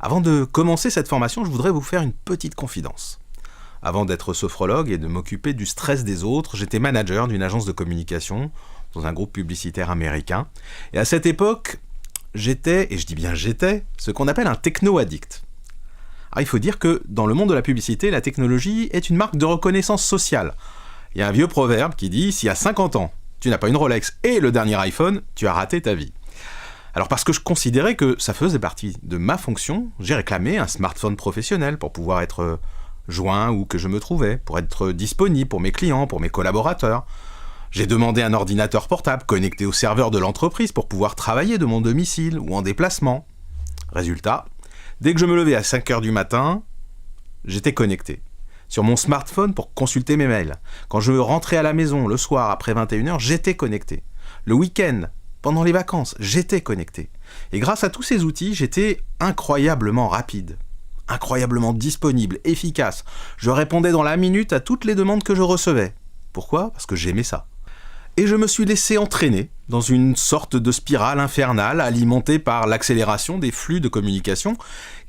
Avant de commencer cette formation, je voudrais vous faire une petite confidence. Avant d'être sophrologue et de m'occuper du stress des autres, j'étais manager d'une agence de communication dans un groupe publicitaire américain. Et à cette époque, j'étais, et je dis bien j'étais, ce qu'on appelle un techno-addict. Alors il faut dire que dans le monde de la publicité, la technologie est une marque de reconnaissance sociale. Il y a un vieux proverbe qui dit « Si à 50 ans, tu n'as pas une Rolex et le dernier iPhone, tu as raté ta vie ». Alors parce que je considérais que ça faisait partie de ma fonction, j'ai réclamé un smartphone professionnel pour pouvoir être joint où que je me trouvais, pour être disponible pour mes clients, pour mes collaborateurs. J'ai demandé un ordinateur portable connecté au serveur de l'entreprise pour pouvoir travailler de mon domicile ou en déplacement. Résultat, dès que je me levais à 5h du matin, j'étais connecté sur mon smartphone pour consulter mes mails. Quand je rentrais à la maison le soir après 21h, j'étais connecté. Le week-end, pendant les vacances, j'étais connecté. Et grâce à tous ces outils, j'étais incroyablement rapide, incroyablement disponible, efficace. Je répondais dans la minute à toutes les demandes que je recevais. Pourquoi ? Parce que j'aimais ça. Et je me suis laissé entraîner dans une sorte de spirale infernale alimentée par l'accélération des flux de communication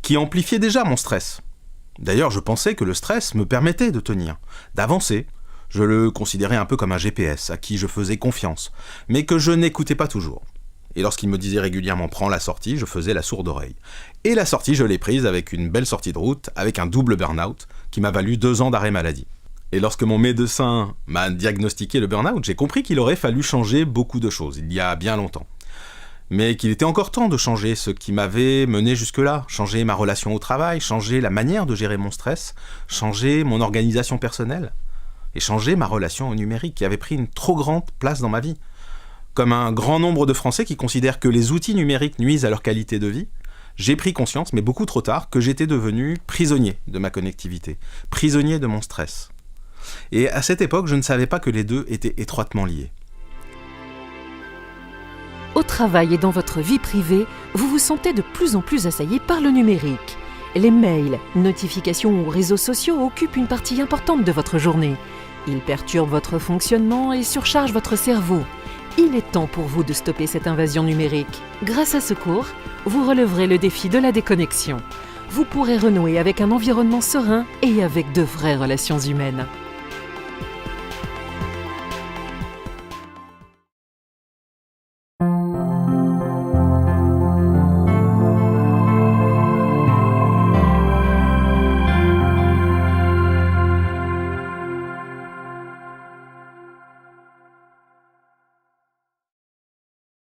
qui amplifiait déjà mon stress. D'ailleurs, je pensais que le stress me permettait de tenir, d'avancer. Je le considérais un peu comme un GPS à qui je faisais confiance, mais que je n'écoutais pas toujours. Et lorsqu'il me disait régulièrement « prends la sortie », je faisais la sourde oreille. Et la sortie, je l'ai prise avec une belle sortie de route, avec un double burn-out, qui m'a valu 2 ans d'arrêt maladie. Et lorsque mon médecin m'a diagnostiqué le burn-out, j'ai compris qu'il aurait fallu changer beaucoup de choses, il y a bien longtemps. Mais qu'il était encore temps de changer ce qui m'avait mené jusque-là, changer ma relation au travail, changer la manière de gérer mon stress, changer mon organisation personnelle, et changer ma relation au numérique qui avait pris une trop grande place dans ma vie. Comme un grand nombre de Français qui considèrent que les outils numériques nuisent à leur qualité de vie, j'ai pris conscience, mais beaucoup trop tard, que j'étais devenu prisonnier de ma connectivité, prisonnier de mon stress. Et à cette époque, je ne savais pas que les deux étaient étroitement liés. Au travail et dans votre vie privée, vous vous sentez de plus en plus assailli par le numérique. Les mails, notifications ou réseaux sociaux occupent une partie importante de votre journée. Ils perturbent votre fonctionnement et surchargent votre cerveau. Il est temps pour vous de stopper cette invasion numérique. Grâce à ce cours, vous relèverez le défi de la déconnexion. Vous pourrez renouer avec un environnement serein et avec de vraies relations humaines.